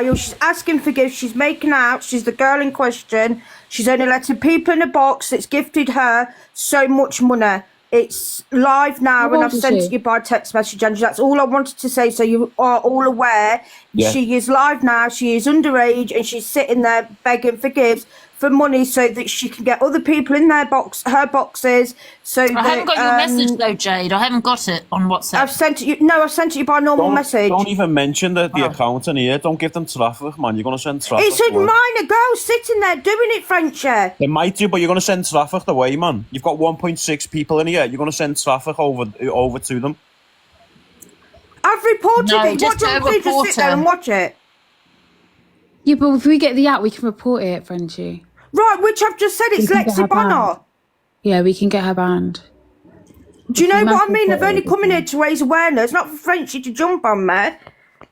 She's asking for gifts. She's making out. She's the girl in question. She's only letting people in a box that's gifted her so much money. It's live now, and I've sent it you by text message, and that's all I wanted to say. So you are all aware. Yeah. She is live now. She is underage, and she's sitting there begging for gifts for money so that she can get other people in her boxes. So I haven't got your message though, Jade. I haven't got it on WhatsApp. I've sent it you. No, I've sent it you by normal message. Don't even mention the account in here. Don't give them traffic, man. You're gonna send traffic. It's a minor girl sitting there doing it, Frenchie. It might do, but you're gonna send traffic the way, man. You've got 1.6 people in here. You're gonna send traffic over to them. I've reported it. What do you just sit there and watch it? Yeah, but if we get the app, we can report it, Frenchie. Right, which I've just said it's Lexi Bonner. Yeah, we can get her banned. Do you know what I mean? They've only come in here to raise awareness, not for Frenchie to jump on me.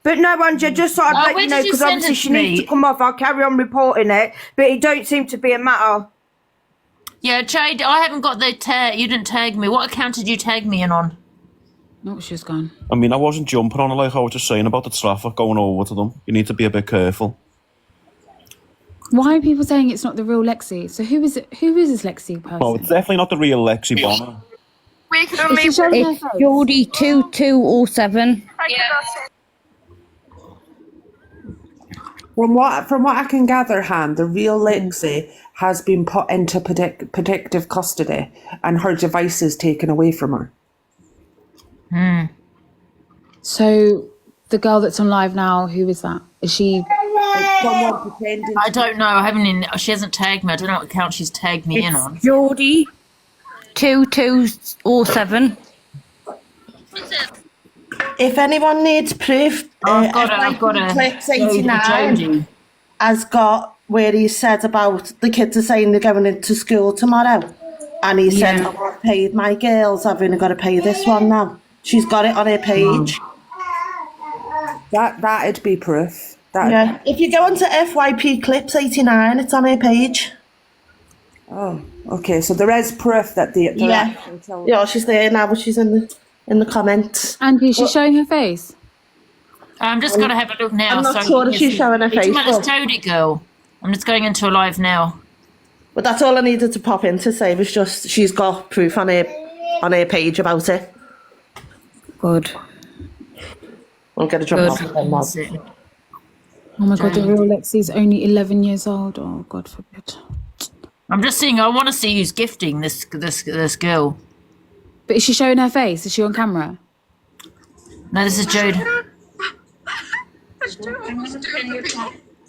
But no, Angie, just thought I'd let you know, because obviously she needs to come off. I'll carry on reporting it, but it don't seem to be a matter. Yeah, Jade, I haven't got the tag. You didn't tag me. What account did you tag me in on? Oh, she's gone. I mean, I wasn't jumping on it, like I was just saying about the traffic going over to them. You need to be a bit careful. Why are people saying it's not the real Lexi? So who is it? Who is this Lexi person? No, it's definitely not the real Lexi Bonner. It's Geordie 2207. From what I can gather, Han, the real Lexi has been put into protective custody and her devices taken away from her. So the girl that's on live now, who is that? Is she? I don't know. I haven't. She hasn't tagged me. I don't know what account she's tagged me in on. Geordie 2207. If anyone needs proof, I've got it. Clips 89 has got where he said about the kids are saying they're going into school tomorrow, and he said, I've paid my girls, I've only got to pay this one now. She's got it on her page. That'd be proof. Yeah, if you go onto FYP Clips 89, it's on her page. Oh, okay. So there is proof that the yeah, she's there now, but she's in the comments. And is she showing her face? I'm just going to have a look now. I'm not sure if she's showing her face. This Toadie girl. I'm just going into a live now. But that's all I needed to pop in to say was just she's got proof on her page about it. Good. I'll get a drop off. Oh my God, the real Lexi's only 11 years old. Oh, God forbid. I'm just seeing, I want to see who's gifting this girl. But is she showing her face? Is she on camera? No, this is Jode.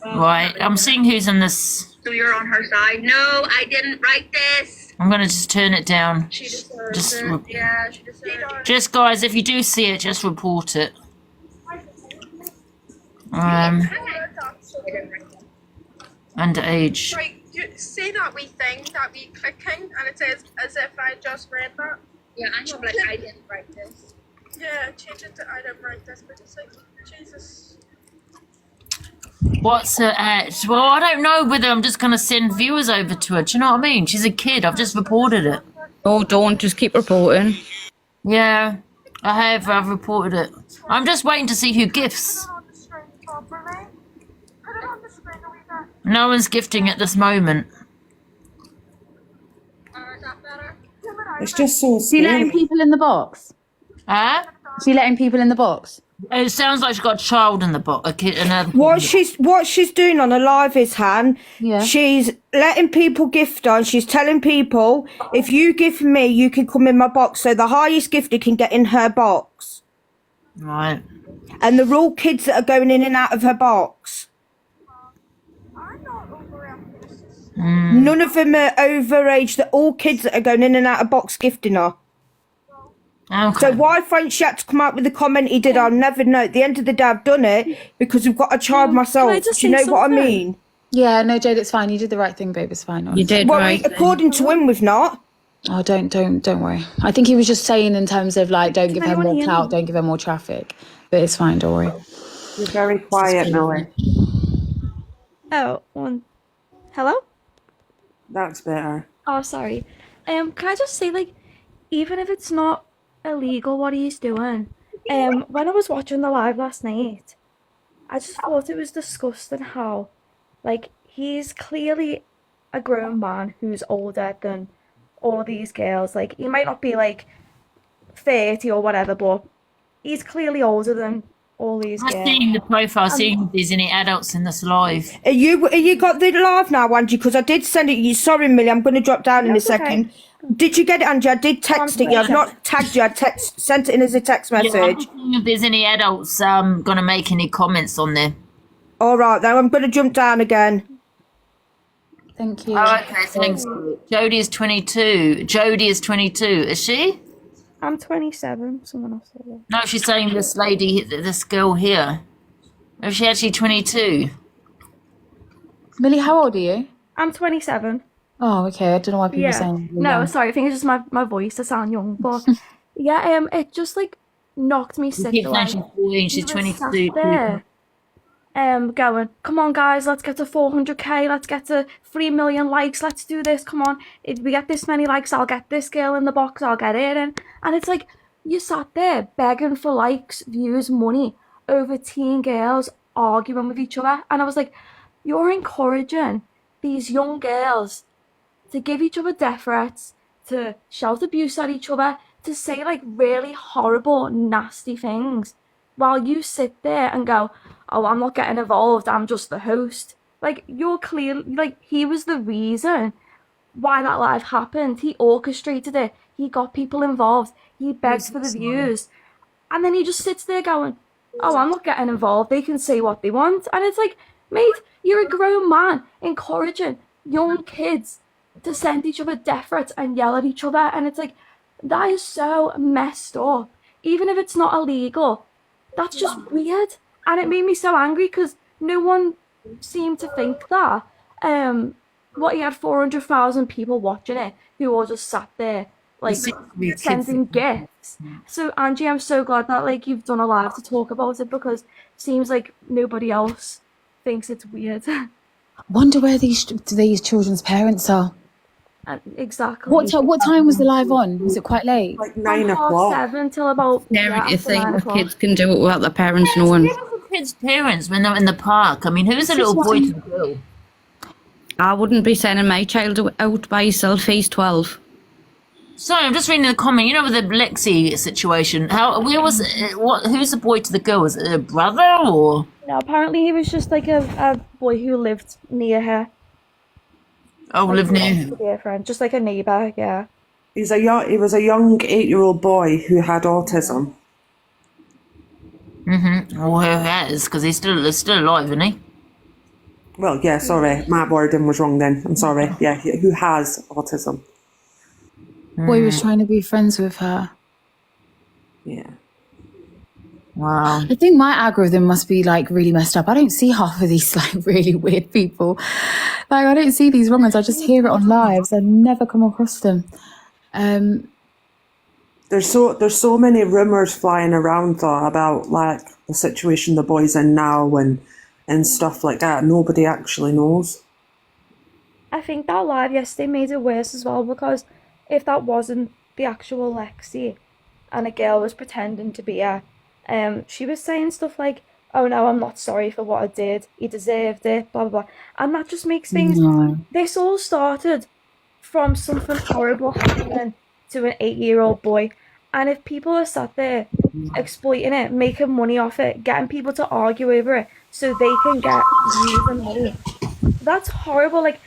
Right, I'm seeing who's in this. So you're on her side. No, I didn't write this. I'm going to just turn it down. She deserves it. Yeah, she deserves it. Just, guys, if you do see it, just report it. Underage. Right, you see that wee thing, that wee clicking, and it says as if I just read that? Yeah, I know, but I didn't write this. Yeah, change it to I didn't write this, but it's like, Jesus. What's her at? Well, I don't know whether I'm just going to send viewers over to her. Do you know what I mean? She's a kid. I've just reported it. Oh, don't. Just keep reporting. Yeah, I have. I've reported it. I'm just waiting to see who gifts. No one's gifting at this moment. It's just so Is she letting people in the box? Huh? Is she letting people in the box? It sounds like she's got a child in the box. What she's doing on a live is, Han, she's letting people gift her, and she's telling people, if you gift me, you can come in my box. So the highest gifted can get in her box. Right. And they're all kids that are going in and out of her box. None of them are overage. They're all kids that are going in and out of box gifting her. Okay. So why French had to come out with the comment he did, I'll never know. At the end of the day, I've done it because we've got a child myself. Do you know what I mean? Yeah, no, Jade, it's fine. You did the right thing, babe. It's fine. Honestly. You did right. According to him, we've not. Oh, don't worry. I think he was just saying in terms of like, don't give her more clout, don't give her more traffic. But it's fine, don't worry. You're very quiet, Millie. Oh, hello? That's better. Oh, sorry. Can I just say, like, even if it's not illegal what he's doing, when I was watching the live last night, I just thought it was disgusting how, like, he's clearly a grown man who's older than all these girls. Like, he might not be like 30 or whatever, but he's clearly older than all these I'm girls. seeing the profile, seeing if there's any adults in this live. Are you got the live now, Angie? Because I did send it you. Sorry, Millie, I'm going to drop down in a That's okay. second. Did you get it, Angie? I did text it you. I've not tagged you. I sent it in as a text Yeah, I'm message. seeing if there's any adults gonna make any comments on there. All right, now I'm going to jump down again. Thank you. Oh, okay, thanks. Jodie is 22. Jodie is 22. Is she? I'm 27. Someone else said that. No, she's saying this lady, this girl here. Is she actually 22? Millie, how old are you? I'm 27. Oh, okay. I don't know why people are saying. you're No, young. sorry. I think it's just my voice to sound young, but yeah, it just like knocked me You sick. keep the saying way she's 14, she's he was sat 22. there, going, come on, guys, let's get to 400k, let's get to 3 million likes, let's do this, come on. If we get this many likes, I'll get this girl in the box, I'll get her in. And it's like, you sat there begging for likes, views, money over teen girls arguing with each other. And I was like, you're encouraging these young girls to give each other death threats, to shout abuse at each other, to say like really horrible, nasty things, while you sit there and go, oh, I'm not getting involved, I'm just the host. Like, you're clear, like, he was the reason why that live happened. He orchestrated it. He got people involved. He begged for the views. And then he just sits there going, oh, I'm not getting involved. They can say what they want. And it's like, mate, you're a grown man encouraging young kids to send each other death threats and yell at each other. And it's like, that is so messed up. Even if it's not illegal, that's just weird. And it made me so angry because no one seemed to think that. He had 400,000 people watching it who all just sat there, like, sending gifts. So, Angie, I'm so glad that, like, you've done a live to talk about it, because it seems like nobody else thinks it's weird. Wonder where these children's parents are. Exactly. What time was the live on? Was it quite late? Like From 9 o'clock. 7 till about Scary to after think 9 that o'clock. kids can do it without their parents knowing. Kids' parents when they're in the park. I mean, who's a little boy to the girl? I wouldn't be sending my child out by himself. He's 12. Sorry, I'm just reading the comment. You know, with the Lexi situation, who's the boy to the girl? Was it a brother or? No, apparently he was just like a boy who lived near her. Oh, live near. Dear friend, just like a neighbour, yeah. He was a young 8-year-old boy who had autism. Well, who has? Because he's still alive, isn't he? Well, yeah, sorry, my wording was wrong then. I'm sorry. Yeah, who has autism. Boy was trying to be friends with her. Yeah. Wow. I think my algorithm must be like really messed up. I don't see half of these like really weird people. Like, I don't see these wrong ones. I just hear it on lives. I never come across them. There's so many rumours flying around though about like the situation the boy's in now and stuff like that. Nobody actually knows. I think that live yesterday made it worse as well, because if that wasn't the actual Lexi and a girl was pretending to be her, she was saying stuff like, oh no, I'm not sorry for what I did, he deserved it, blah blah blah. And that just makes things, this all started from something horrible happening to an 8-year-old boy. And if people are sat there exploiting it, making money off it, getting people to argue over it so they can get views and money, that's horrible. Like,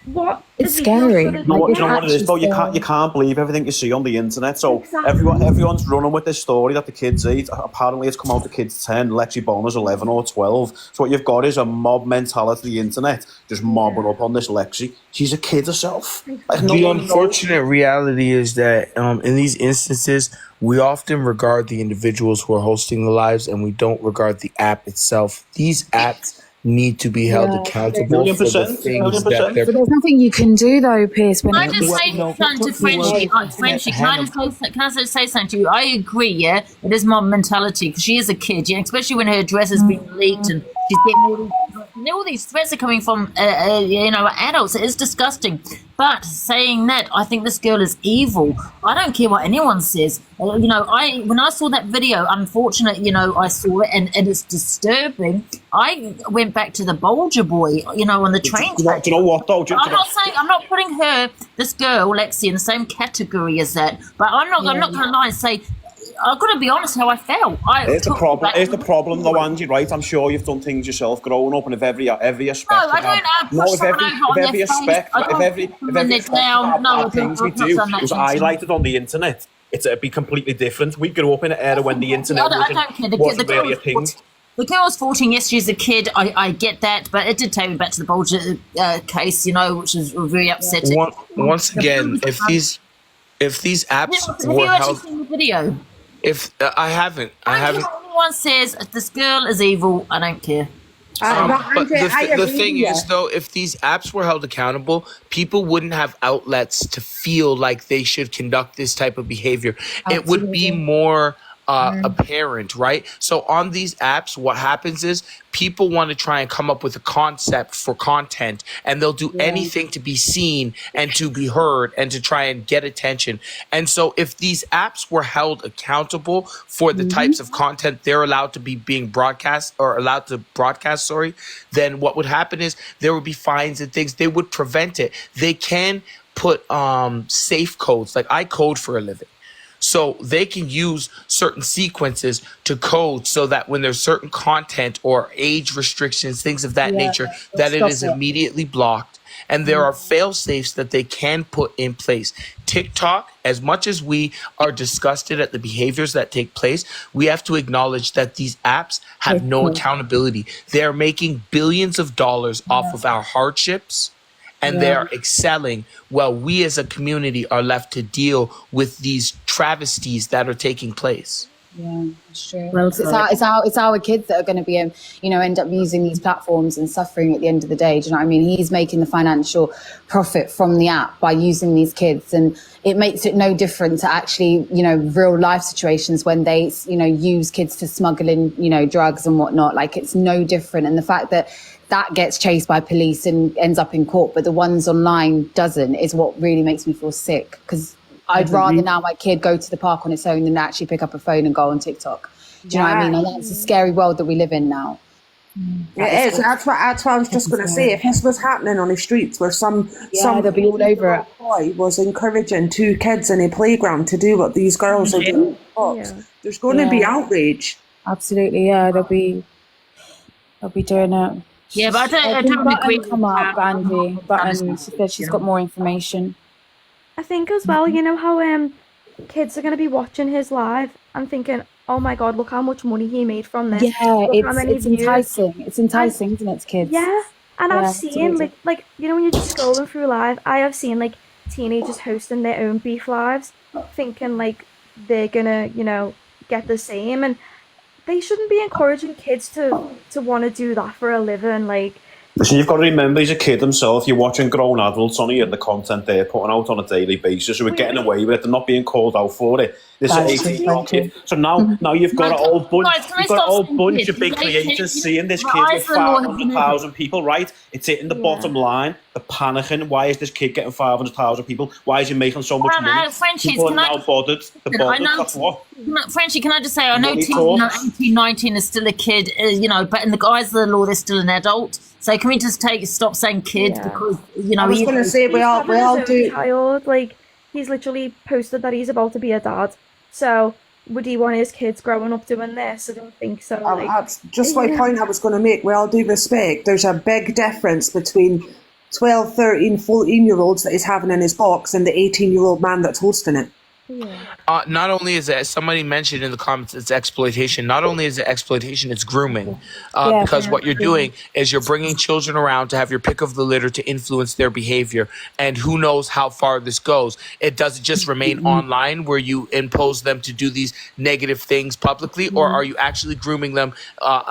what? It's scary. You know what it is, though? You can't believe everything you see on the internet. So Exactly. everyone's running with this story that the kids eat. Apparently, it's come out the kids 10. Lexi Bonner's 11 or 12. So what you've got is a mob mentality. The internet just mobbing up on this Lexi. She's a kid herself. Like, The unfortunate reality is that in these instances, we often regard the individuals who are hosting the lives, and we don't regard the app itself. These apps need to be held accountable for the things that they're. But there's nothing you can do though, Pierce. When Can I just say something to Frenchie? Can I just say something to you? I agree, yeah, it is mob mentality, because she is a kid, yeah, especially when her dress has been leaked and she's getting all these all these threats are coming from, adults. It is disgusting. But saying that, I think this girl is evil. I don't care what anyone says. When I saw that video, unfortunately, I saw it and it's disturbing. I went back to the Bulger boy, on the train. Do you know what though? I'm not putting this girl, Lexi, in the same category as that. But I'm not going to lie and say, I've got to be honest how I felt. Here's the problem though, Angie, right? I'm sure you've done things yourself growing up, and if every aspect... No, I don't push someone over on their face. If every things we do was highlighted on the internet, it'd be completely different. We grew up in an era when the internet wasn't really a thing. The girl's 14, yes, she's a kid, I get that, but it did take me back to the Bulger case, which is very upsetting. Once again, if these apps have you actually seen the video? If I haven't. Anyone says this girl is evil, I don't care. But the thing is, though, if these apps were held accountable, people wouldn't have outlets to feel like they should conduct this type of behavior. Absolutely. It would be more apparent, right? So on these apps, what happens is people want to try and come up with a concept for content, and they'll do anything to be seen and to be heard and to try and get attention. And so if these apps were held accountable for the types of content they're allowed to be being broadcast or allowed to broadcast, then what would happen is there would be fines and things. They would prevent it. They can put safe codes. Like I code for a living. So they can use certain sequences to code so that when there's certain content or age restrictions, things of that nature, that it is immediately blocked. And there are fail safes that they can put in place. TikTok, as much as we are disgusted at the behaviors that take place, we have to acknowledge that these apps have no accountability. They're making billions of dollars off of our hardships, and they are excelling, while we as a community are left to deal with these travesties that are taking place. Yeah, that's true. Well, it's our kids that are going to be, end up using these platforms and suffering at the end of the day. Do you know what I mean? He's making the financial profit from the app by using these kids, and it makes it no different to actually, real life situations when they, use kids to smuggle in, drugs and whatnot. Like, it's no different. And the fact that gets chased by police and ends up in court, but the ones online doesn't, is what really makes me feel sick, because I'd rather now my kid go to the park on its own than actually pick up a phone and go on TikTok. Do you know what I mean? And that's a scary world that we live in now. It is. That's what I was just going to say. If this was happening on the streets where some they'll be all over it. Boy was encouraging two kids in a playground to do what these girls are doing, there's going to be outrage. Absolutely, yeah. They'll be doing it. Yeah, but I don't agree. Come up, Andy. Button. She said she's got more information. I think as well, how kids are going to be watching his live and thinking, oh my God, look how much money he made from this. Yeah, it's enticing. It's enticing, isn't it, to kids? Yeah, and I've seen, like, when you're just scrolling through live, I have seen, like, teenagers hosting their own beef lives, thinking, like, they're going to, get the same. And they shouldn't be encouraging kids to want to do that for a living, like... Listen, you've got to remember he's a kid himself. You're watching grown adults on here, the content they're putting out on a daily basis, who are getting away with it. They're not being called out for it. This is 18-year-old kid. So now you've got a whole bunch of big creators seeing this kid with 500,000 people, right? It's hitting the bottom line. They're panicking. Why is this kid getting 500,000 people? Why is he making so much money? People are now bothered. They're bothered. That's what. Frenchie, can I just say, I know 18, 19 is still a kid, but in the eyes of the law, they're still an adult. So can we just stop saying kid, because, I was going to say, we all do. Child, like, he's literally posted that he's about to be a dad. So would he want his kids growing up doing this? I don't think so. That's just my point I was going to make. With all due respect, there's a big difference between 12, 13, 14-year-olds that he's having in his box and the 18-year-old man that's hosting it. Yeah. Not only is it, as somebody mentioned in the comments, it's exploitation. Not only is it exploitation, it's grooming. Because what you're doing is you're bringing children around to have your pick of the litter to influence their behavior. And who knows how far this goes. It doesn't just remain online where you impose them to do these negative things publicly, or are you actually grooming them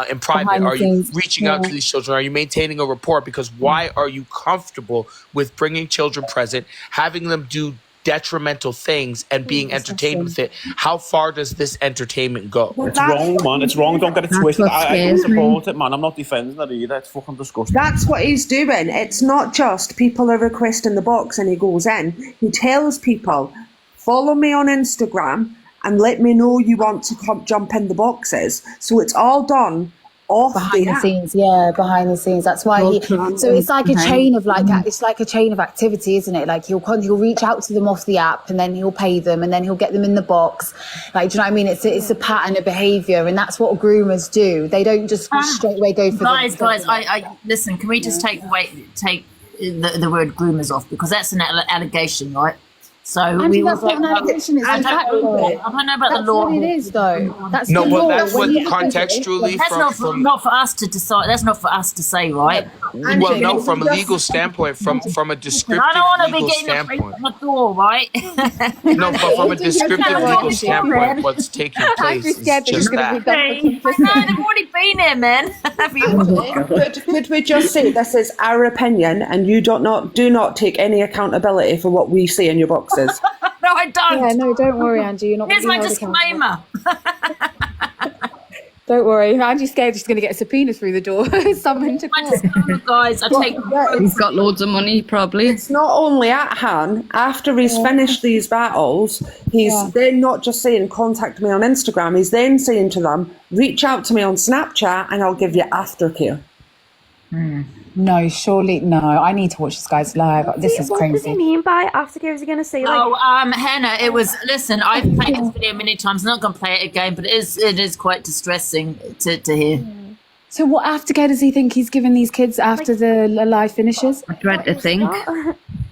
in private? Are you reaching out to these children? Are you maintaining a rapport? Because why are you comfortable with bringing children present, having them do detrimental things and being entertained with it, how far does this entertainment go? It's wrong, man. It's wrong. Don't get it twisted. I don't support it, man. I'm not defending it either. It's fucking disgusting. That's what he's doing. It's not just people are requesting the box and he goes in. He tells people, follow me on Instagram and let me know you want to jump in the boxes. So it's all done off behind the scenes. Behind the scenes. That's why so it's like a chain of it's like a chain of activity, isn't it? Like he'll reach out to them off the app, and then he'll pay them, and then he'll get them in the box. Like, do you know what I mean? It's a pattern of behaviour, and that's what groomers do. They don't just straight away go for guys. I listen. Can we just take the word groomers off, because that's an allegation, right? So Andy, that's not an allegation. It's I don't know about the law. That's what it is, though. That's no, the well, law. that's what contextually. That's not for us to decide. That's not for us to say, right? Well, no, from a legal standpoint, from a descriptive I don't want to be legal getting standpoint. the door, right? No, but from a descriptive legal standpoint, what's taking place is just that. I know, they've already been here, man. Could we just say this is our opinion, and you do not take any accountability for what we see in your boxes? No, I don't. Yeah, no, don't worry, Angie. You're not. Here's my disclaimer. Don't worry, Angie's scared she's going to get a subpoena through the door. Someone to call. Guys, he's got loads of money, probably. It's not only at Han. After he's finished these battles, he's then not just saying contact me on Instagram. He's then saying to them, reach out to me on Snapchat, and I'll give you aftercare. No, surely no. I need to watch this guy's live. This is crazy. What does he mean by aftercare? Is he going to say Hannah, it was. Listen, I've played this video many times. I'm not going to play it again, but it is quite distressing to hear. So what aftercare does he think he's giving these kids after the live finishes? I dread to think.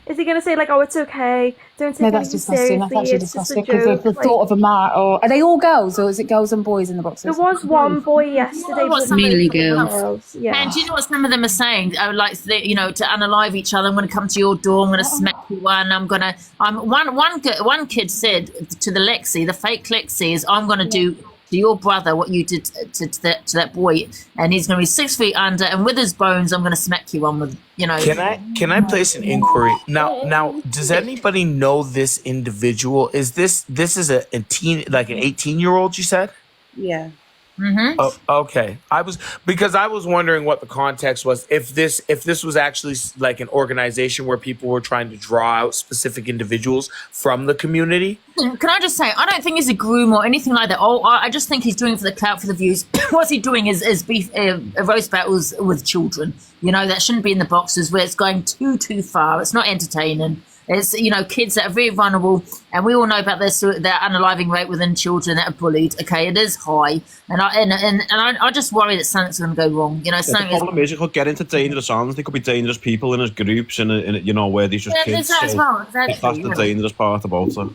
Is he going to say like, oh, it's okay, don't take No, that's disgusting. That's actually disgusting. Because the thought of a are they all girls, or is it girls and boys in the boxes? There was one boy yesterday. Mainly girls. Yeah. And do you know what some of them are saying? To unalive each other. I'm going to come to your door. I'm going to smack you one. One kid said to the fake Lexi is, I'm going to do to your brother what you did to that boy, and he's going to be 6 feet under, and with his bones, I'm going to smack you one with, Can I place an inquiry now? Does anybody know this individual? Is this is a teen, like an 18-year-old? You said? Yeah. Mm-hmm. Oh, okay. I was wondering what the context was. If this was actually like an organization where people were trying to draw out specific individuals from the community. Can I just say, I don't think he's a groom or anything like that. I just think he's doing it for the clout, for the views. What's he doing is beef roast battles with children. That shouldn't be in the boxes, where it's going too far. It's not entertaining. It's, kids that are very vulnerable, and we all know about their unaliving rate within children that are bullied. Okay, it is high, and I just worry that something's going to go wrong. The problem is you could get into dangerous hands. There could be dangerous people in his groups, and where these just kids. That as well, exactly. That's the dangerous part about it.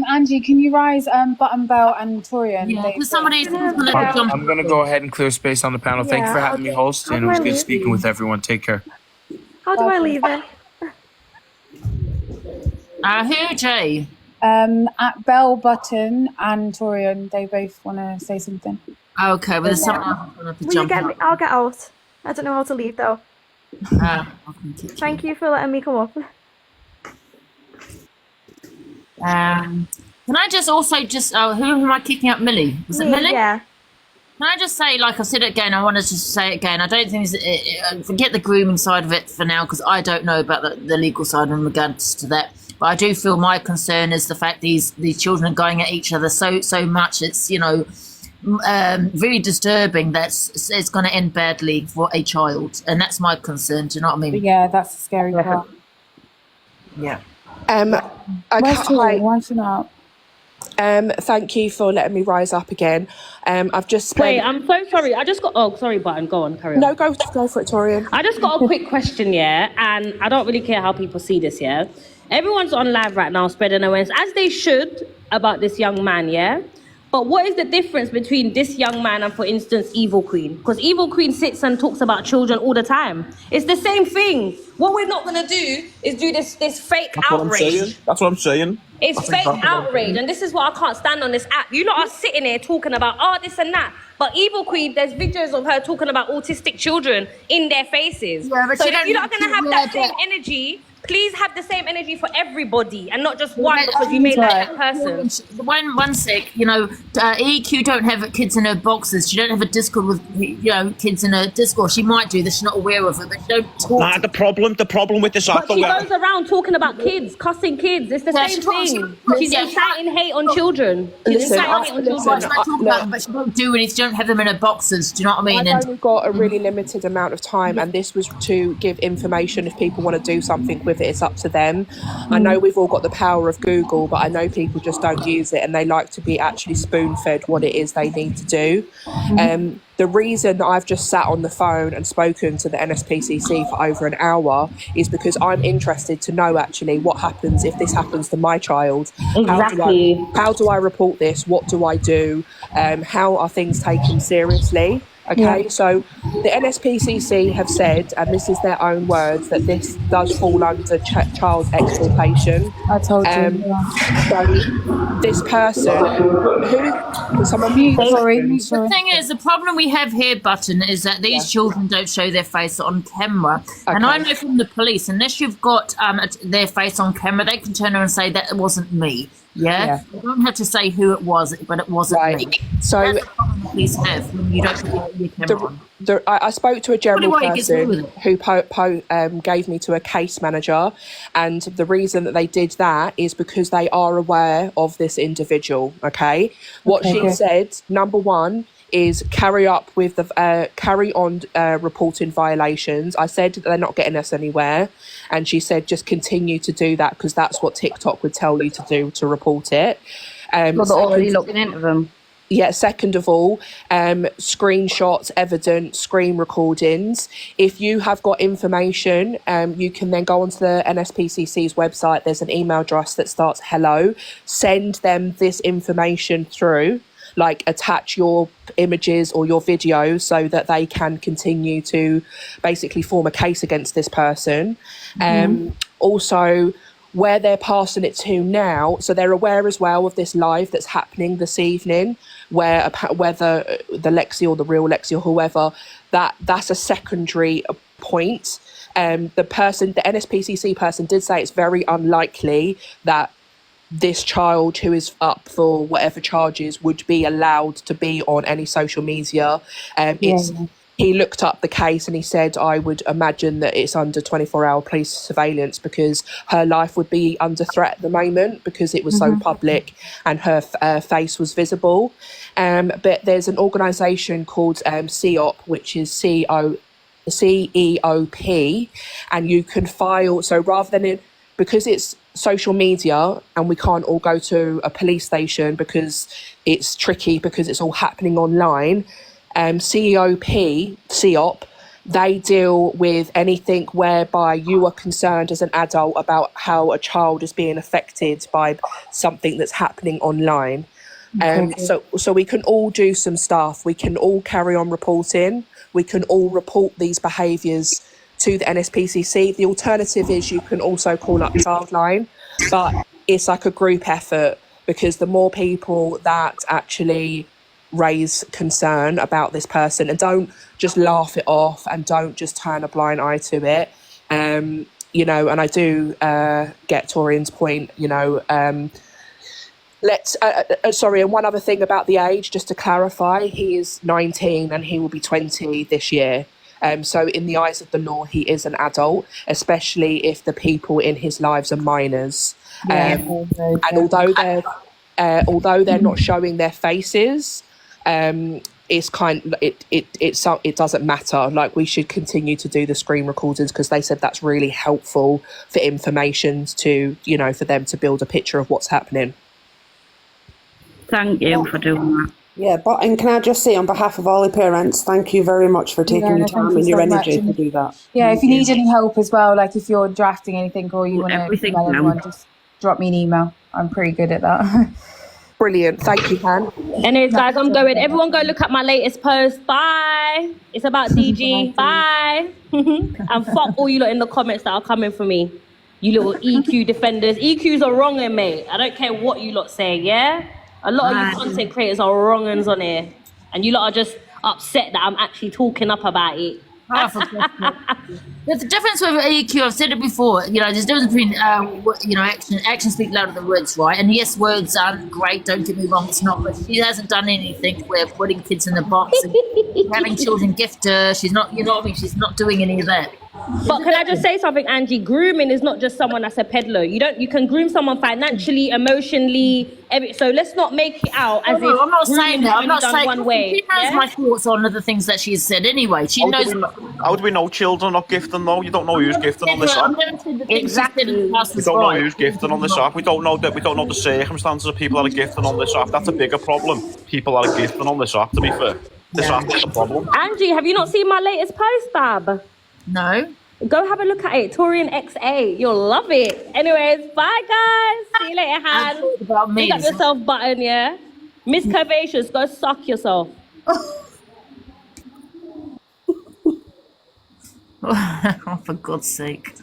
Angie, can you rise Button Bell and Torian? Yeah, somebody's I'm going to go ahead and clear space on the panel. Thank you for having me host, and it was good speaking with everyone. Take care. How do I leave it? Who, Jay? At Bell, Button, and Torian, they both want to say something. Okay, well, there's someone else going to jump in. I'll get out. I don't know how to leave, though. Thank you for letting me come up. Can I just also who am I kicking up? Millie? Was it Millie? Yeah. Can I just say, like I've said it again, I wanted to say it again, I don't think forget the grooming side of it for now, because I don't know about the legal side in regards to that. But I do feel my concern is the fact these children are going at each other so much. It's very disturbing that it's going to end badly for a child, and that's my concern. Do you know what I mean? Yeah, that's a scary part. Yeah. Thank you for letting me rise up again. I've just Wait, I'm so sorry. I just got. Oh, sorry, Button. Go on, carry on. No, go for it, Torian. I just got a quick question, and I don't really care how people see this, Everyone's on live right now spreading awareness, as they should, about this young man, But what is the difference between this young man and, for instance, Evil Queen? Because Evil Queen sits and talks about children all the time. It's the same thing. What we're not going to do is do this fake outrage. That's what I'm saying. It's fake outrage, and this is what I can't stand on this app. You lot are sitting here talking about, this and that. But Evil Queen, there's videos of her talking about autistic children in their faces. Yeah, but so if you're not going to have that same energy, please have the same energy for everybody and not just one because you may like that person. One sec, you know, EQ don't have kids in her boxes. She don't have a Discord with, you know, kids in her Discord. She might do this. She's not aware of it, but she don't talk. Nah, the problem with this But she goes around talking about kids, cussing kids. It's the same thing. She's inciting hate on children. She's inciting hate on children. She might talk about them, but she don't do anything. She don't have them in her boxes. Do you know what I mean? I've only got a really limited amount of time, and this was to give information. If people want to do something with it, it's up to them. I know we've all got the power of Google, but I know people just don't use it, and they like to be actually spoon-fed what it is they need to do. The reason that I've just sat on the phone and spoken to the NSPCC for over an hour is because I'm interested to know actually what happens if this happens to my child. Exactly. How do I report this? What do I do? How are things taken seriously? Okay, so the NSPCC have said, and this is their own words, that this does fall under child exploitation. I told you. So this person, who someone The thing is, the problem we have here, Button, is that these children don't show their face on camera. And I know from the police, unless you've got their face on camera, they can turn around and say that it wasn't me. Yeah? You don't have to say who it was, but it wasn't me. So that's the problem the police have when you don't put your camera on. I spoke to a general person who gave me to a case manager, and the reason that they did that is because they are aware of this individual. Okay, what she said, number one, is carry on reporting violations. I said that they're not getting us anywhere, and she said just continue to do that because that's what TikTok would tell you to do to report it. Well, they're already looking into them. Yeah, second of all, screenshots, evidence, screen recordings. If you have got information, you can then go onto the NSPCC's website. There's an email address that starts hello. Send them this information through, like attach your images or your videos so that they can continue to basically form a case against this person. Also, where they're passing it to now, so they're aware as well of this live that's happening this evening, where whether the Lexi or the real Lexi or whoever, that's a secondary point. The NSPCC person did say it's very unlikely that this child who is up for whatever charges would be allowed to be on any social media. He looked up the case and he said, I would imagine that it's under 24-hour police surveillance because her life would be under threat at the moment because it was so public and her face was visible. But there's an organisation called CEOP, which is CEOP, and you can file. So rather than because it's social media and we can't all go to a police station because it's tricky because it's all happening online, CEOP, they deal with anything whereby you are concerned as an adult about how a child is being affected by something that's happening online. So we can all do some stuff. We can all carry on reporting. We can all report these behaviours to the NSPCC. The alternative is you can also call up Childline, but it's like a group effort because the more people that actually raise concern about this person and don't just laugh it off and don't just turn a blind eye to it, you know, and I do get Torian's point, you know, sorry, and one other thing about the age, just to clarify, he is 19 and he will be 20 this year. So in the eyes of the law, he is an adult, especially if the people in his lives are minors. And although they're not showing their faces, it's it doesn't matter. Like, we should continue to do the screen recordings because they said that's really helpful for information to, you know, for them to build a picture of what's happening. Thank you for doing that. Yeah, but and can I just say on behalf of all the parents, thank you very much for taking your time and your energy to do that. Yeah, if you need any help as well, like if you're drafting anything or you want to email anyone, just drop me an email. I'm pretty good at that. Brilliant. Thank you, Han. Anyways, guys, I'm going. Everyone go look at my latest post. Bye. It's about DG. Bye. And fuck all you lot in the comments that are coming for me. You little EQ defenders. EQs are wrong, mate. I don't care what you lot say, yeah? A lot of you content creators are wrong uns on here. And you lot are just upset that I'm actually talking up about it. Oh, for God's sake. There's a difference with EQ. I've said it before. You know, there's a difference between, actions speak louder than words, right? And yes, words aren't great. Don't get me wrong, it's not. But she hasn't done anything. We're putting kids in the box and having children gift her. She's not. You know what I mean? She's not doing any of that. But can I just say something, Angie? Grooming is not just someone that's a peddler. You can groom someone financially, emotionally. So let's not make it out as if I'm not saying that. I'm not saying one way. She knows my thoughts on the things that she's said anyway. She knows. How do we know children are gifting though? You don't know who's gifting on this app. Exactly. We don't know who's gifting on this app. We don't know the circumstances of people that are gifting on this app. That's a bigger problem. People that are gifting on this app. To be fair, this app is a problem. Angie, have you not seen my latest post, Bab? No. Go have a look at it. Torian XA. You'll love it. Anyways, bye guys. See you later, Han. Pick up yourself button, yeah? Miss Curvaceous, go suck yourself. Oh, for God's sake.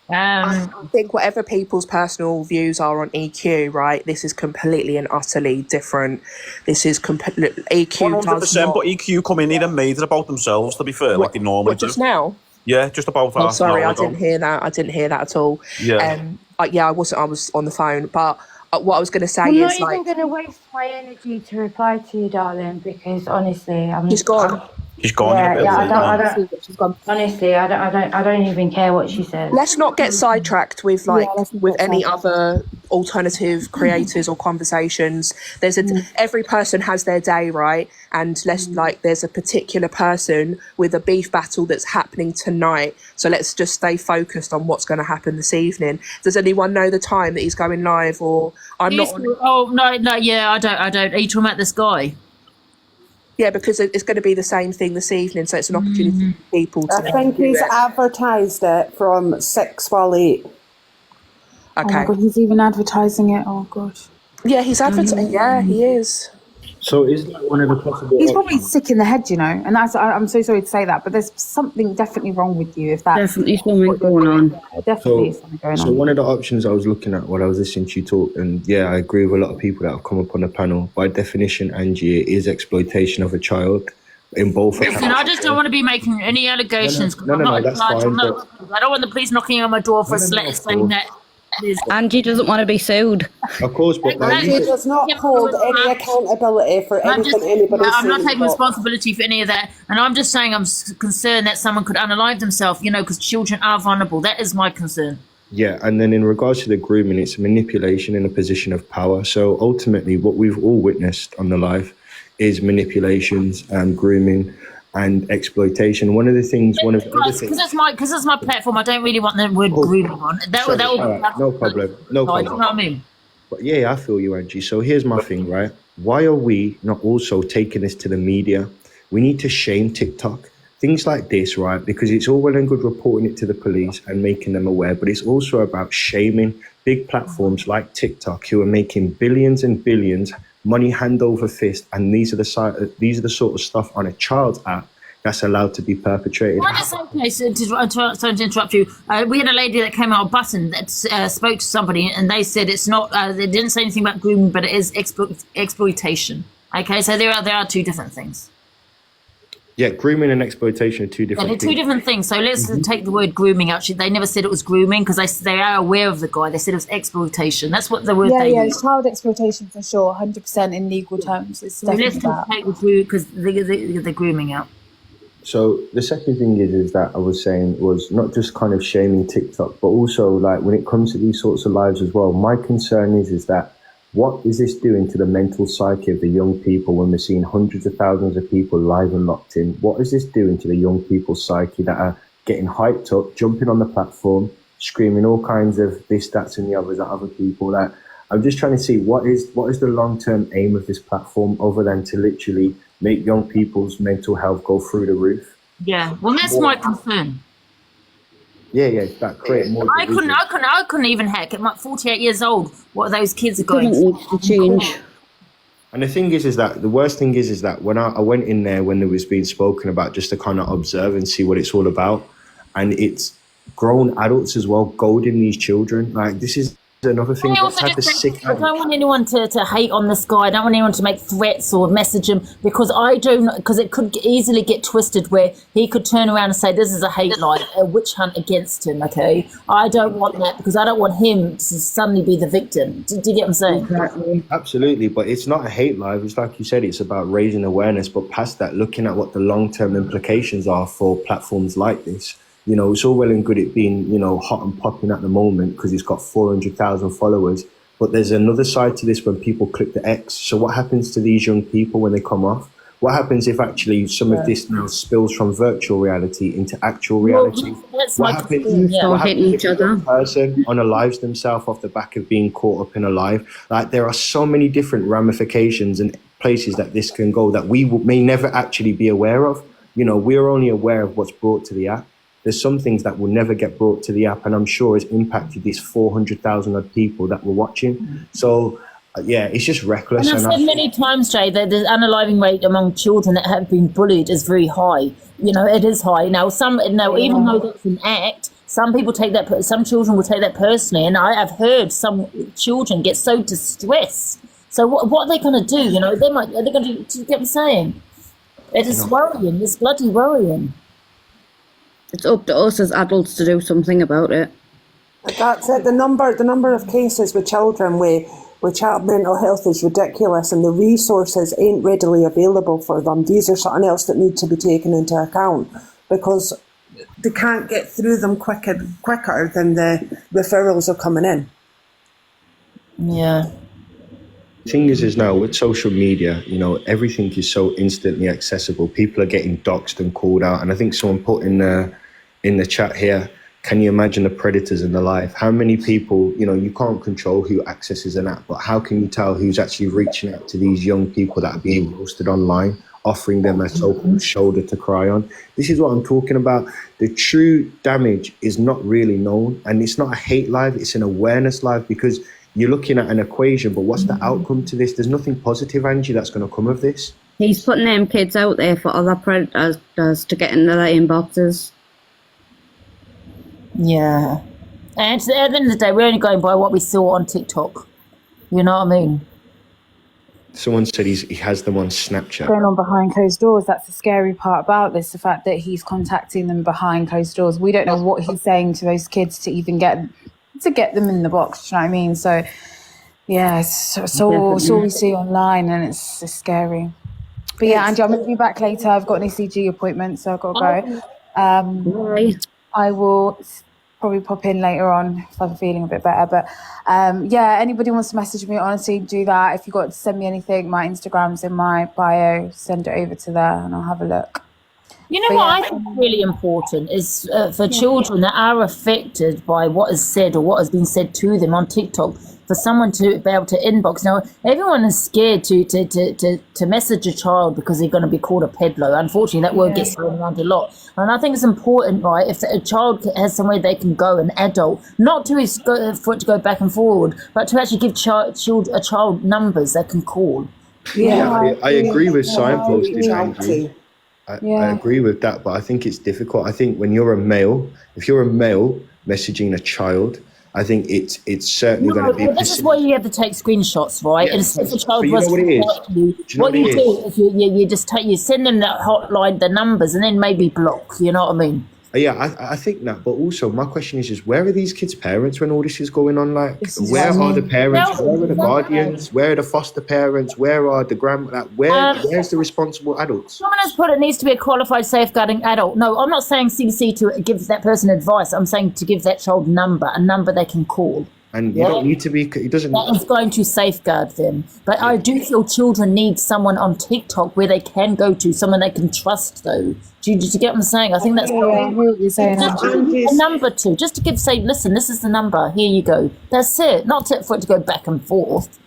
I think whatever people's personal views are on EQ, right? This is completely and utterly different. This is completely EQ. 100%. But EQ come in here and made it about themselves. To be fair, like they normally do. Just now. Yeah, just about that. Oh, sorry, I didn't hear that. I didn't hear that at all. Yeah. I wasn't. I was on the phone. But what I was going to say I'm is not even going to waste my energy to reply to you, darling, because honestly, she's gone. She's gone. I don't. She's gone. Honestly, I don't even care what she says. Let's not get sidetracked with any other alternative creators or conversations. Every person has their day, right? And there's a particular person with a beef battle that's happening tonight. So let's just stay focused on what's going to happen this evening. Does anyone know the time that he's going live? Or I don't. Are you talking about this guy? Yeah, because it's going to be the same thing this evening, so it's an opportunity for people to... I think he's advertised it from 6 while 8. Okay. Oh my God, he's even advertising it. Oh God. Yeah, he's advertising. Yeah, he is. So is that one of the possible... He's probably sick in the head, you know, and I'm so sorry to say that, but there's something definitely wrong with you if that's... Definitely something going on. Definitely something going on. So one of the options I was looking at while I was listening to you talk, and yeah, I agree with a lot of people that have come up on the panel. By definition, Angie, it is exploitation of a child in both accounts. Listen, I just don't want to be making any allegations. No, that's fine. I don't want the police knocking on my door for saying that. Angie doesn't want to be sued. Of course, but Angie does not hold any accountability for anything anybody says. I'm not taking responsibility for any of that, and I'm just saying I'm concerned that someone could unalive themselves, you know, because children are vulnerable. That is my concern. Yeah, and then in regards to the grooming, it's manipulation in a position of power. So ultimately, what we've all witnessed on the live is manipulations and grooming and exploitation. One of the other things... Because it's my platform, I don't really want the word grooming on. No problem. You know what I mean? But yeah, I feel you, Angie. So here's my thing, right? Why are we not also taking this to the media? We need to shame TikTok. Things like this, right? Because it's all well and good reporting it to the police and making them aware, but it's also about shaming big platforms like TikTok who are making billions and billions, money hand over fist, and these are the sort of stuff on a child's app that's allowed to be perpetrated. Sorry to interrupt you. We had a lady that came out of Button that spoke to somebody, and they said it's not. They didn't say anything about grooming, but it is exploitation. Okay, so there are two different things. Yeah, grooming and exploitation are two different things. They're two different things. So let's take the word grooming out. They never said it was grooming because they are aware of the guy. They said it was exploitation. That's what the word they use. Child exploitation for sure, 100% in legal terms. It's definitely let's take the grooming out. So the second thing is that I was saying was not just kind of shaming TikTok, but also like when it comes to these sorts of lives as well, my concern is that what is this doing to the mental psyche of the young people when we're seeing hundreds of thousands of people live and locked in? What is this doing to the young people's psyche that are getting hyped up, jumping on the platform, screaming all kinds of this, that, and the others at other people? That I'm just trying to see what is the long-term aim of this platform other than to literally make young people's mental health go through the roof. Yeah, well, that's my concern. Yeah, that create more. I couldn't even hack. I'm like 48 years old. What those kids are going to change. And the thing is that the worst thing is that when I went in there when there was being spoken about just to kind of observe and see what it's all about, and it's grown adults as well goading these children. Like this is another thing. I What also type of just sick think I don't want anyone to hate on this guy. I don't want anyone to make threats or message him because it could easily get twisted where he could turn around and say this is a hate lie, a witch hunt against him. Okay, I don't want that because I don't want him to suddenly be the victim. Do you get what I'm saying? Exactly. Absolutely, but it's not a hate live. It's like you said, it's about raising awareness. But past that, looking at what the long-term implications are for platforms like this. You know, it's all well and good it being, you know, hot and popping at the moment because it's got 400,000 followers. But there's another side to this when people click the X. So what happens to these young people when they come off? What happens if actually some of this now spills from virtual reality into actual reality? What happens if a person unalives themselves off the back of being caught up in a live? Like, there are so many different ramifications and places that this can go that we may never actually be aware of. You know, we're only aware of what's brought to the app. There's some things that will never get brought to the app, and I'm sure it's impacted these 400,000 odd people that were watching. So, yeah, it's just reckless. And I've said many times, Jay, that the unaliving rate among children that have been bullied is very high. You know, it is high. Now, even though that's an act, some people some children will take that personally, and I have heard some children get so distressed. So what are they going to do? You know, are they going to do you get what I'm saying? It is worrying. It's bloody worrying. It's up to us as adults to do something about it. That's it. The number of cases with children with child mental health is ridiculous, and the resources ain't readily available for them. These are something else that need to be taken into account because they can't get through them quicker than the referrals are coming in. Yeah. Thing is now with social media, you know, everything is so instantly accessible. People are getting doxxed and called out, and I think someone put in the chat here, can you imagine the predators in the life? How many people, you know, you can't control who accesses an app, but how can you tell who's actually reaching out to these young people that are being roasted online, offering them a so-called shoulder to cry on? This is what I'm talking about. The true damage is not really known, and it's not a hate live, it's an awareness live, because you're looking at an equation, but what's the outcome to this? There's nothing positive, Angie, that's going to come of this. He's putting them kids out there for other predators to get into their inboxes. Yeah. And at the end of the day, we're only going by what we saw on TikTok. You know what I mean? Someone said he has them on Snapchat. Going on behind closed doors, that's the scary part about this, the fact that he's contacting them behind closed doors. We don't know what he's saying to those kids to even get them in the box, do you know what I mean? So, yeah, it's all we see online, and it's scary. But yeah, Angie, I'm going to be back later. I've got an ECG appointment, so I've got to go. I will probably pop in later on if I'm feeling a bit better. But yeah, anybody wants to message me, honestly, do that. If you've got to send me anything, my Instagram's in my bio. Send it over to there and I'll have a look. You know what I think is really important is for children that are affected by what is said or what has been said to them on TikTok, for someone to be able to inbox. Now, everyone is scared to message a child because they're going to be called a peddler. Unfortunately, that word gets thrown around a lot. And I think it's important, right, if a child has somewhere they can go, an adult, not for it to go back and forward, but to actually give a child numbers they can call. Yeah, I agree with signposting, Andrew. I agree with that, but I think it's difficult. I think when you're a male, if you're a male messaging a child, I think it's certainly going to be. This is why you have to take screenshots, right? And if a child was what you do is you send them that hotline, the numbers, and then maybe block. You know what I mean? Yeah, I think that, but also my question is where are these kids' parents when all this is going on? Like, where are the parents? Where are the guardians? Where are the foster parents? Where are the where's the responsible adults? Someone has put it needs to be a qualified safeguarding adult. No, I'm not saying CC to give that person advice. I'm saying to give that child a number they can call. And you don't need to be. It doesn't. That is going to safeguard them. But I do feel children need someone on TikTok where they can go to, someone they can trust. Though, do you get what I'm saying? I think that's a number to just to say, listen, this is the number. Here you go. That's it. Not for it to go back and forth.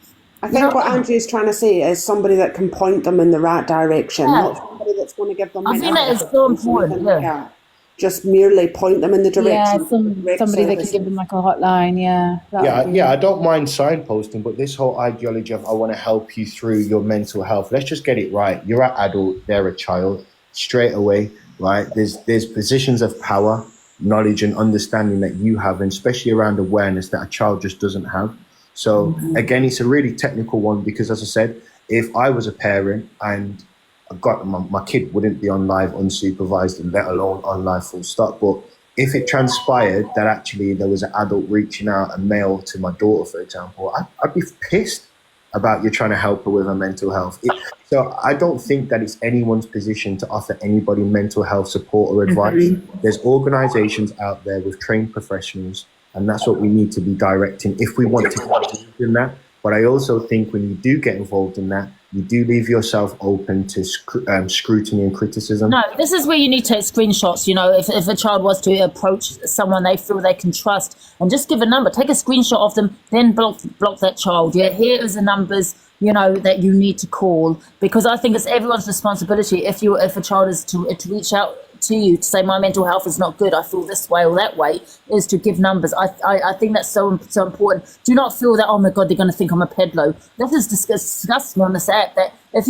I think what Andrew's trying to say is somebody that can point them in the right direction, not somebody that's going to give them. I think that is so important. Yeah. Just merely point them in the direction. Yeah, somebody that can give them like a hotline. I don't mind signposting, but this whole ideology of I want to help you through your mental health. Let's just get it right. You're an adult, they're a child. Straight away, right? There's positions of power. knowledge and understanding that you have, and especially around awareness that a child just doesn't have. So again, it's a really technical one because, as I said, if I was a parent and I got my kid wouldn't be on live unsupervised, and let alone on live full stop. But if it transpired that actually there was an adult reaching out, a male, to my daughter, for example, I'd be pissed about you trying to help her with her mental health. So I don't think that it's anyone's position to offer anybody mental health support or advice. There's organizations out there with trained professionals, and that's what we need to be directing if we want to get involved in that. But I also think when you do get involved in that, you do leave yourself open to scrutiny and criticism. No, this is where you need to take screenshots. You know, if a child was to approach someone they feel they can trust, and just give a number, take a screenshot of them, then block that child. Yeah, here is the numbers, you know, that you need to call, because I think it's everyone's responsibility. If a child is to reach out to you to say my mental health is not good, I feel this way or that way, is to give numbers. I think that's so important. Do not feel that, oh my God, they're going to think I'm a peddler. That is disgusting on this app, that if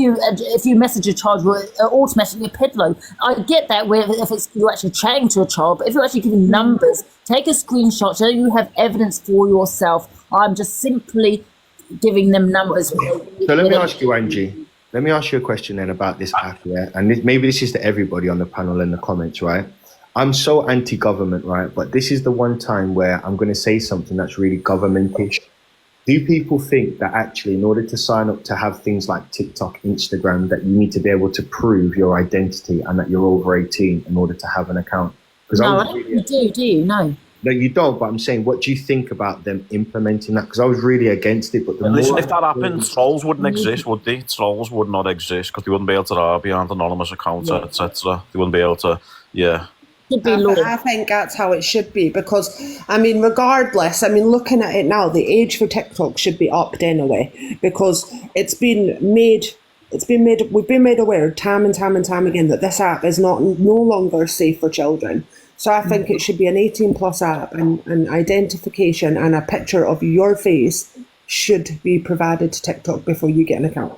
you message a child, you're automatically a peddler. I get that where if you're actually chatting to a child, but if you're actually giving numbers, take a screenshot so you have evidence for yourself. I'm just simply giving them numbers. So let me ask you, Angie. Let me ask you a question then about this app, yeah? And maybe this is to everybody on the panel in the comments, right? I'm so anti-government, right? But this is the one time where I'm going to say something that's really governmentish. Do people think that actually in order to sign up to have things like TikTok, Instagram, that you need to be able to prove your identity and that you're over 18 in order to have an account? No, I don't think you do, no. No, you don't, but I'm saying, what do you think about them implementing that? Because I was really against it. But listen, if that happened, trolls wouldn't exist, would they? Trolls would not exist because they wouldn't be able to hide behind anonymous accounts, etc. They wouldn't be able to, I think that's how it should be, because, I mean, regardless, I mean, looking at it now, the age for TikTok should be upped anyway, because we've been made aware time and time and time again that this app is no longer safe for children. So I think it should be an 18 plus app, and identification and a picture of your face should be provided to TikTok before you get an account.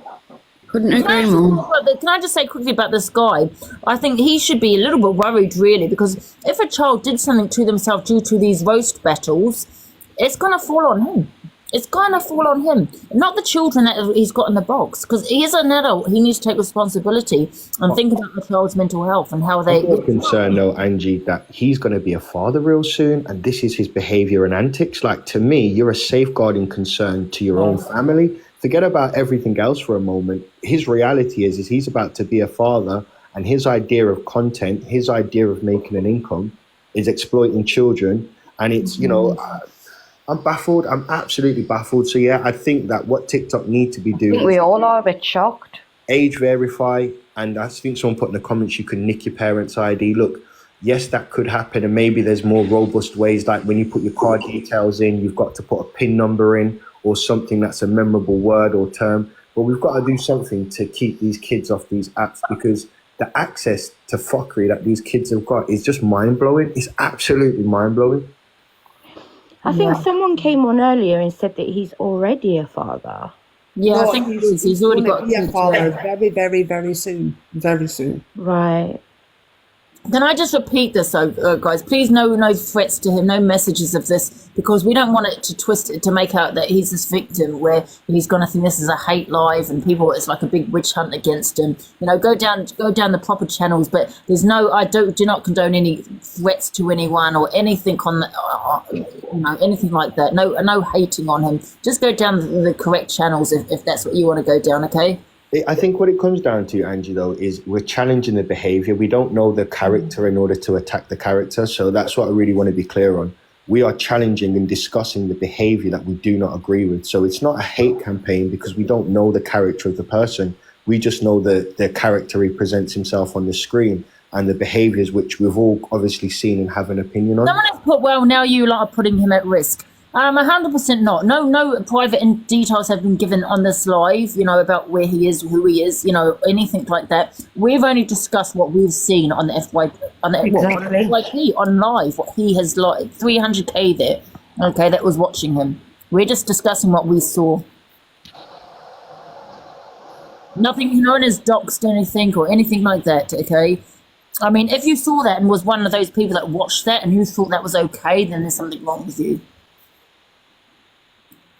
Couldn't agree more. Can I just say quickly about this guy? I think he should be a little bit worried, really, because if a child did something to themselves due to these roast battles, it's going to fall on him. It's going to fall on him, not the children that he's got in the box, because he is an adult. He needs to take responsibility and think about the child's mental health and how they... I'm concerned, though, Angie, that he's going to be a father real soon, and this is his behaviour and antics. Like, to me, you're a safeguarding concern to your own family. Forget about everything else for a moment. His reality is he's about to be a father, and his idea of content, his idea of making an income is exploiting children, and it's, you know... I'm baffled. I'm absolutely baffled. So yeah, I think that what TikTok need to be doing... we all are a bit shocked. Age verify, and I think someone put in the comments you can nick your parents' ID. Look, yes, that could happen, and maybe there's more robust ways, like when you put your card details in, you've got to put a PIN number in, or something that's a memorable word or term. But we've got to do something to keep these kids off these apps, because the access to fuckery that these kids have got is just mind-blowing. It's absolutely mind-blowing. I think someone came on earlier and said that he's already a father. Yeah, I think he's already got a father very, very, very soon. Very soon. Right. Can I just repeat this, though, guys? Please, no threats to him, no messages of this, because we don't want it to twist it to make out that he's this victim where he's going to think this is a hate live and people, it's like a big witch hunt against him. You know, go down the proper channels, but there's I do not condone any threats to anyone or anything anything like that. No hating on him. Just go down the correct channels if that's what you want to go down, okay? I think what it comes down to, Angie, though, is we're challenging the behaviour. We don't know the character in order to attack the character. So that's what I really want to be clear on. We are challenging and discussing the behaviour that we do not agree with. So it's not a hate campaign because we don't know the character of the person. We just know the character he presents himself on the screen and the behaviours which we've all obviously seen and have an opinion on. Someone has put, well, now you lot are putting him at risk. 100% not. No private details have been given on this live, you know, about where he is, who he is, you know, anything like that. We've only discussed what we've seen on the FYP, on live, what he has, like 300k there, okay, that was watching him. We're just discussing what we saw. Nothing known as doxed anything or anything like that, okay? I mean, if you saw that and was one of those people that watched that and you thought that was okay, then there's something wrong with you.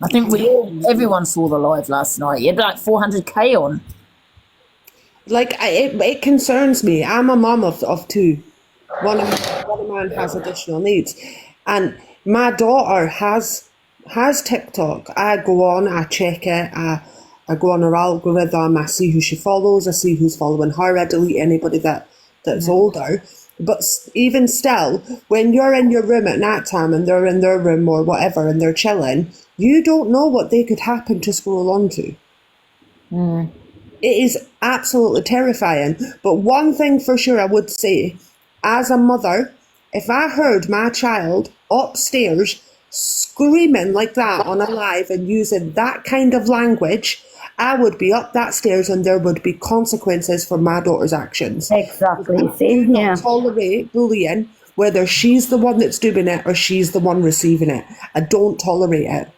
I think everyone saw the live last night. You had like 400k on. Like, it concerns me. I'm a mum of two. One of mine has additional needs, and my daughter has TikTok. I go on, I check it, I go on her algorithm, I see who she follows, I see who's following her, I delete anybody that's older. But even still, when you're in your room at night time and they're in their room or whatever and they're chilling, you don't know what they could happen to scroll onto. It is absolutely terrifying. But one thing for sure I would say, as a mother, if I heard my child upstairs screaming like that on a live and using that kind of language, I would be up that stairs and there would be consequences for my daughter's actions. Exactly. I do not tolerate bullying, whether she's the one that's doing it or she's the one receiving it. I don't tolerate it.